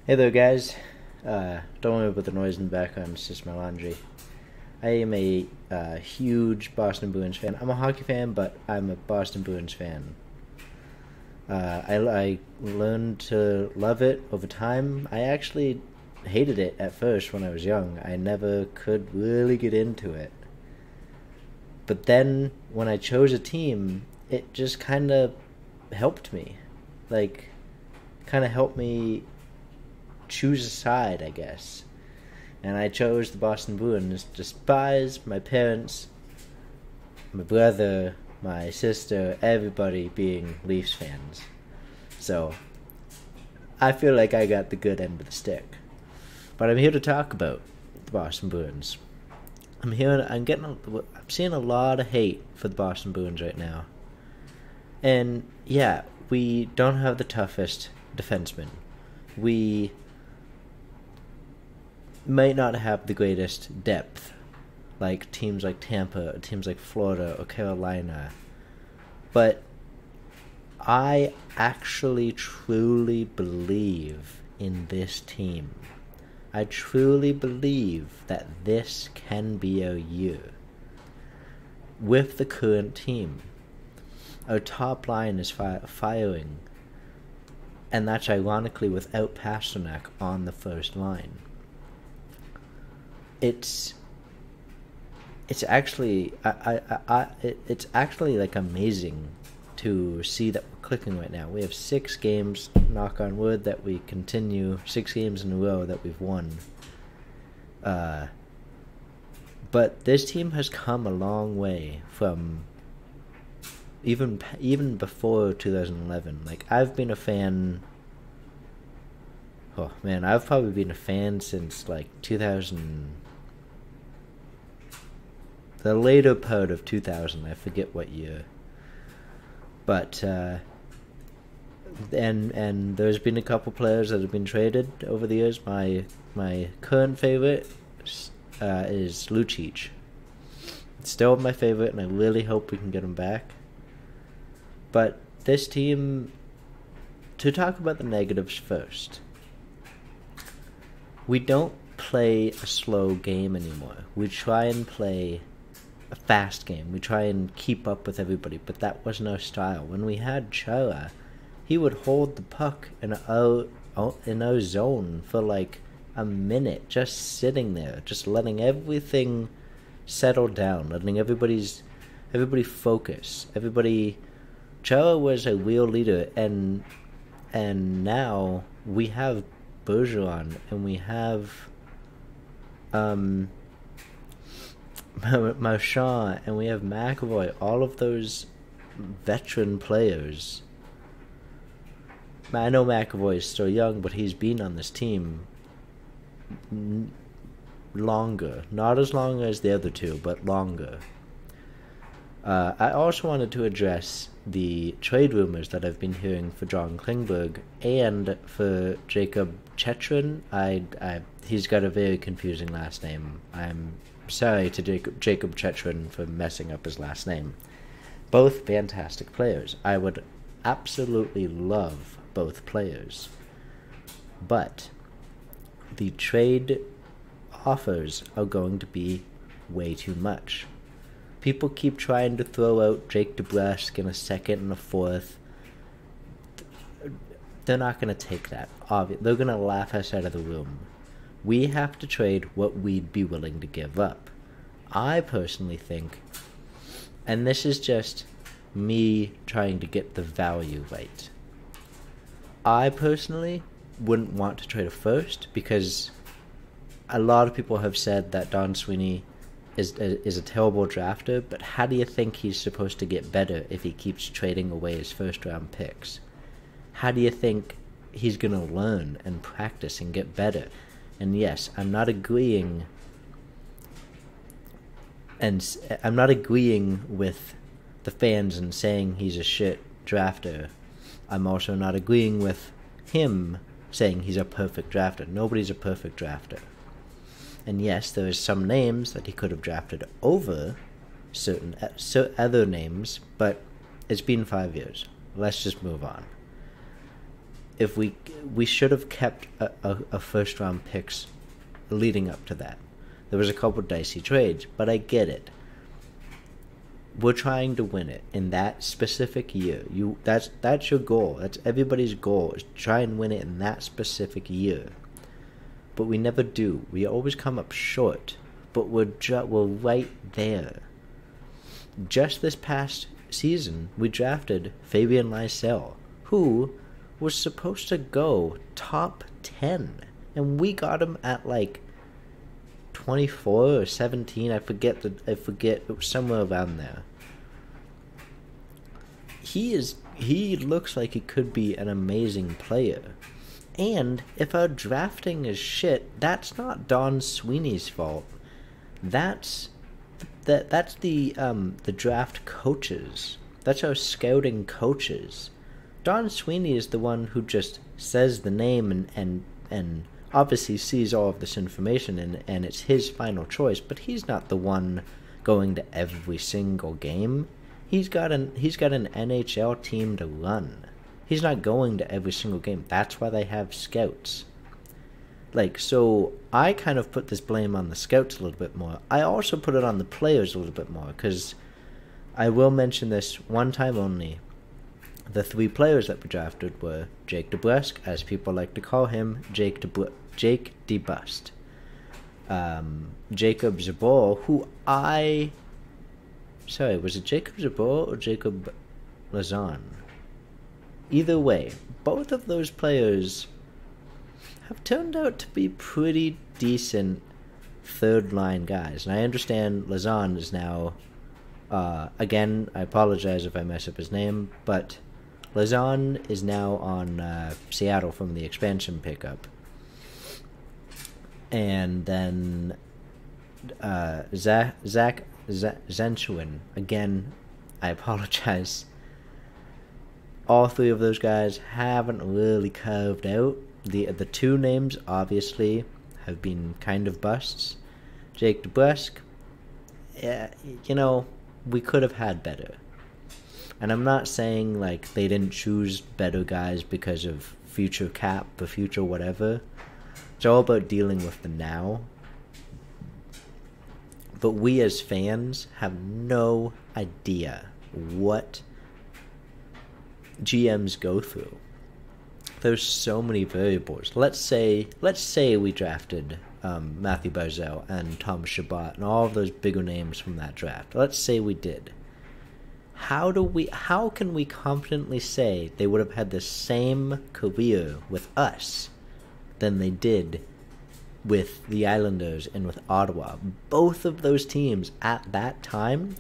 Hey there, guys. Don't worry about the noise in the background, it's just my laundry. I am a huge Boston Bruins fan. I'm a hockey fan, but I'm a Boston Bruins fan. I learned to love it over time. I actually hated it at first when I was young. I never could really get into it. But then, when I chose a team, it just kind of helped me. Like, kind of helped me choose a side, I guess. And I chose the Boston Bruins despite my parents, my brother, my sister, everybody being Leafs fans. So, I feel like I got the good end of the stick. But I'm here to talk about the Boston Bruins. I'm seeing a lot of hate for the Boston Bruins right now. And yeah, we don't have the toughest defensemen. We might not have the greatest depth, like teams like Tampa, or teams like Florida or Carolina. But I actually truly believe in this team. I truly believe that this can be our year. With the current team, our top line is firing, and that's ironically without Pastrnak on the first line. It's actually it's actually like amazing to see that we're clicking right now. We have 6 games, knock on wood, that we continue 6 games in a row that we've won. But this team has come a long way from even before 2011. Like, I've been a fan. Oh man, I've probably been a fan since like 2000. The later part of 2000, I forget what year. But and there's been a couple players that have been traded over the years. My current favorite is Lucic. It's still my favorite, and I really hope we can get him back. But this team, to talk about the negatives first, we don't play a slow game anymore. We try and play a fast game. We try and keep up with everybody, but that wasn't our style. When we had Chara, he would hold the puck in our zone for like a minute, just sitting there, just letting everything settle down, letting everybody focus. Chara was a real leader, and now we have Bergeron, and we have Marchand, and we have McAvoy, all of those veteran players. I know McAvoy is still young, but he's been on this team longer. Not as long as the other two, but longer. I also wanted to address the trade rumors that I've been hearing for John Klingberg and for Jacob Chychrun. He's got a very confusing last name. I'm sorry to Jacob Chychrun for messing up his last name. Both fantastic players. I would absolutely love both players. But the trade offers are going to be way too much. People keep trying to throw out Jake DeBrusk in a second and a fourth. They're not going to take that. They're going to laugh us out of the room. We have to trade what we'd be willing to give up. I personally think, and this is just me trying to get the value right, I personally wouldn't want to trade a first, because a lot of people have said that Don Sweeney is a terrible drafter, but how do you think he's supposed to get better if he keeps trading away his first round picks? How do you think he's going to learn and practice and get better? And yes, I'm not agreeing with the fans and saying he's a shit drafter. I'm also not agreeing with him saying he's a perfect drafter. Nobody's a perfect drafter. And yes, there is some names that he could have drafted over certain other names, but it's been 5 years. Let's just move on. if we should have kept a first round picks leading up to that. There was a couple dicey trades, but I get it. We're trying to win it in that specific year. That's your goal. That's everybody's goal, is to try and win it in that specific year. But we never do. We always come up short. But we're right there. Just this past season, we drafted Fabian Lysell, who was supposed to go top 10, and we got him at like 24 or 17. I forget. It was somewhere around there. He looks like he could be an amazing player. And if our drafting is shit, that's not Don Sweeney's fault. That's the draft coaches. That's our scouting coaches. Don Sweeney is the one who just says the name and obviously sees all of this information and it's his final choice, but he's not the one going to every single game. He's got an NHL team to run. He's not going to every single game. That's why they have scouts. So I kind of put this blame on the scouts a little bit more. I also put it on the players a little bit more, because I will mention this one time only. The 3 players that we drafted were Jake DeBrusk, as people like to call him, Jake DeBust. Jacob Zabor, who was it Jacob Zabor or Jacob Lazan? Either way, both of those players have turned out to be pretty decent third-line guys. And I understand Lazan is now, again, I apologize if I mess up his name, but Lazan is now on Seattle from the expansion pickup. And then Zach Zenchuin, again, I apologize. All 3 of those guys haven't really carved out. The 2 names, obviously, have been kind of busts. Jake DeBrusk, we could have had better. And I'm not saying, they didn't choose better guys because of future cap or future whatever. It's all about dealing with the now. But we as fans have no idea what GMs go through. There's so many variables. Let's say we drafted Matthew Barzal and Thomas Chabot and all of those bigger names from that draft. Let's say we did. How can we confidently say they would have had the same career with us than they did with the Islanders and with Ottawa? Both of those teams at that time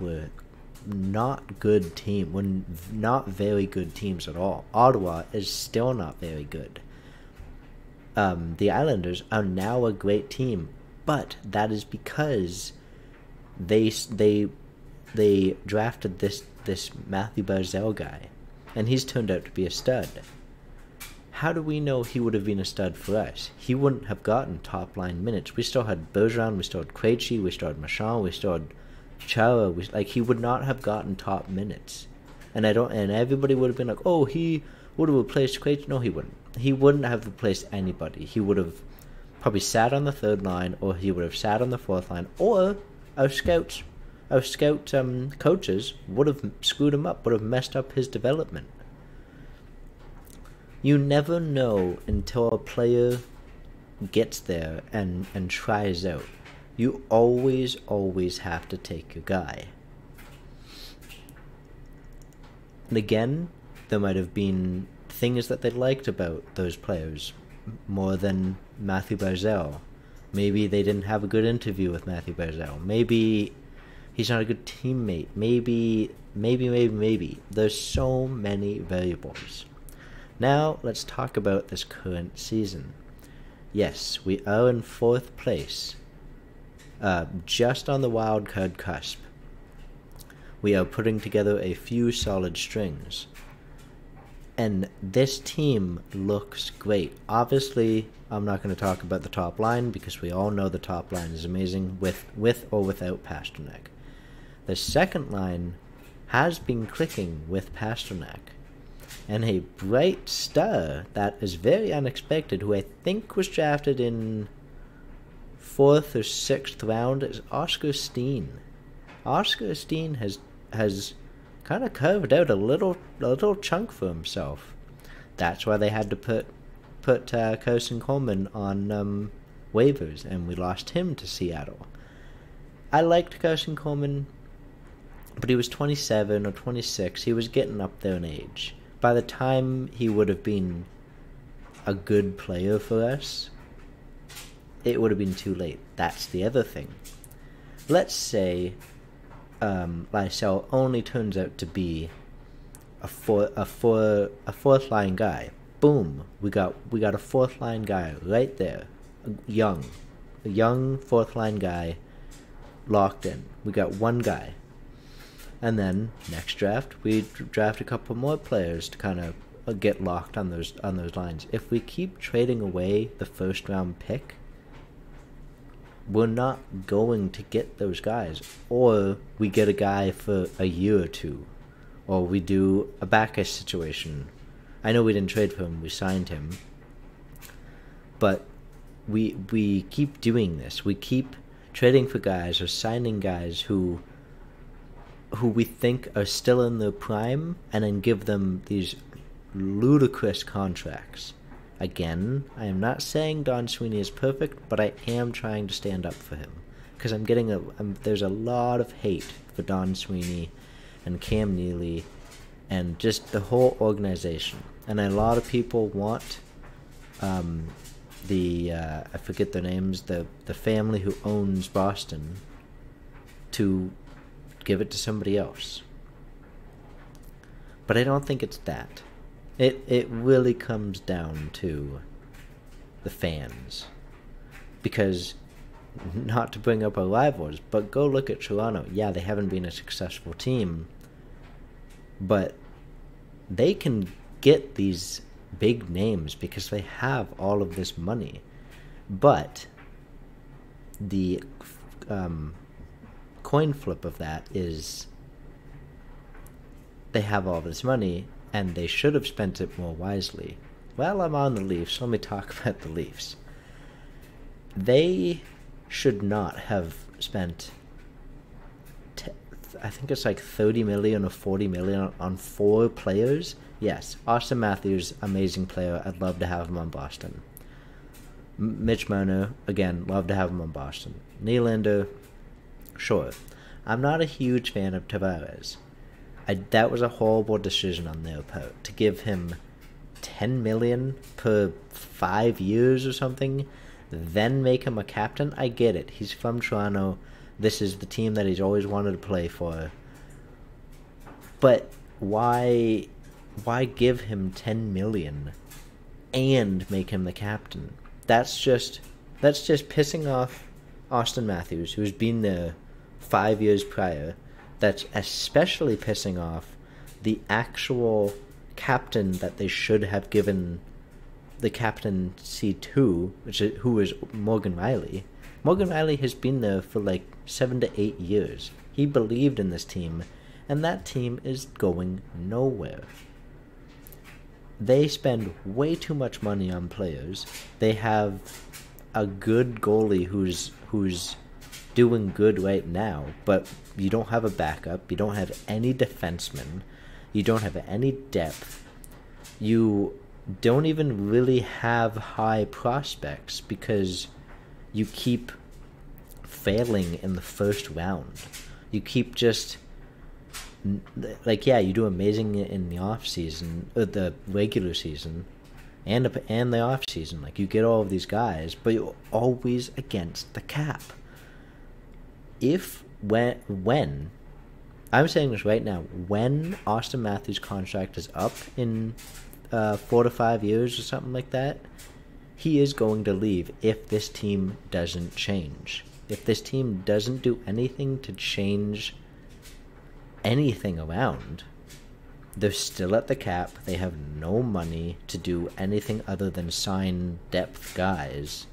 were not good team. Were not very good teams at all. Ottawa is still not very good. The Islanders are now a great team, but that is because they drafted this Matthew Barzal guy, and he's turned out to be a stud. How do we know he would have been a stud for us? He wouldn't have gotten top line minutes. We still had Bergeron, we still had Krejci, we still had Marchand, we still had Chara. He would not have gotten top minutes. And everybody would have been like, oh, he would have replaced Krejci. No, he wouldn't. He wouldn't have replaced anybody. He would have probably sat on the 3rd line, or he would have sat on the 4th line, or our scout coaches would have screwed him up, would have messed up his development. You never know until a player gets there and tries out. You always have to take your guy. And again, there might have been things that they liked about those players more than Matthew Barzal. Maybe they didn't have a good interview with Matthew Barzal. Maybe he's not a good teammate. Maybe. There's so many variables. Now, let's talk about this current season. Yes, we are in 4th place. Just on the wild card cusp. We are putting together a few solid strings. And this team looks great. Obviously, I'm not going to talk about the top line because we all know the top line is amazing with or without Pastrnak. The second line has been clicking with Pastrnak. And a bright star that is very unexpected, who I think was drafted in 4th or 6th round, is Oscar Steen. Oscar Steen has kind of carved out a little chunk for himself. That's why they had to put Carson Coleman on waivers, and we lost him to Seattle. I liked Carson Coleman, but he was 27 or 26. He was getting up there in age. By the time he would have been a good player for us, it would have been too late. That's the other thing. Let's say Lysell only turns out to be a fourth line guy. Boom, we got a fourth line guy right there, a young fourth line guy, locked in. We got one guy. And then next draft, we draft a couple more players to kind of get locked on those lines. If we keep trading away the first round pick, we're not going to get those guys. Or we get a guy for a year or two, or we do a Backus situation. I know we didn't trade for him; we signed him. But we keep doing this. We keep trading for guys or signing guys who we think are still in their prime, and then give them these ludicrous contracts. Again, I am not saying Don Sweeney is perfect, but I am trying to stand up for him, because there's a lot of hate for Don Sweeney and Cam Neely and just the whole organization. And a lot of people want I forget their names, the family who owns Boston, to give it to somebody else. But I don't think it's that. It really comes down to the fans. Because, not to bring up our rivals, but go look at Toronto. Yeah, they haven't been a successful team, but they can get these big names because they have all of this money. But the coin flip of that is they have all this money and they should have spent it more wisely. Well, I'm on the Leafs. Let me talk about the Leafs. They should not have spent I think it's like 30 million or 40 million on 4 players. Yes, Austin Matthews, amazing player. I'd love to have him on Boston. Mitch Marner, again, love to have him on Boston. Nylander, sure. I'm not a huge fan of Tavares. That was a horrible decision on their part, to give him 10 million per 5 years or something, then make him a captain. I get it. He's from Toronto. This is the team that he's always wanted to play for. But why give him 10 million and make him the captain? That's just pissing off Austin Matthews, who's been there 5 years prior. That's especially pissing off the actual captain that they should have given the captaincy to, who is Morgan Rielly. Morgan Rielly has been there for like 7 to 8 years. He believed in this team, and that team is going nowhere. They spend way too much money on players. They have a good goalie who's doing good right now, but you don't have a backup. You don't have any defensemen. You don't have any depth. You don't even really have high prospects because you keep failing in the first round. You keep just, like, yeah, you do amazing in the off season, or the regular season, and the off season. Like, you get all of these guys, but you're always against the cap. When I'm saying this right now, when Austin Matthews' contract is up in 4 to 5 years or something like that, he is going to leave if this team doesn't change. If this team doesn't do anything to change anything around, they're still at the cap. They have no money to do anything other than sign depth guys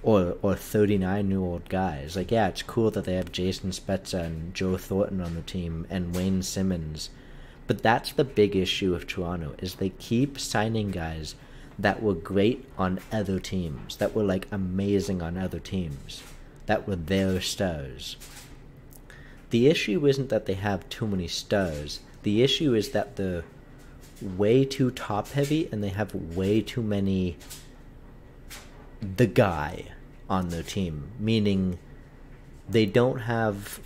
or 39-year-old guys. Like, yeah, it's cool that they have Jason Spezza and Joe Thornton on the team and Wayne Simmons, But that's the big issue of Toronto, is they keep signing guys that were great on other teams, that were like amazing on other teams, that were their stars. The issue isn't that they have too many stars. The issue is that they're way too top heavy and they have way too many the guy on their team, meaning they don't have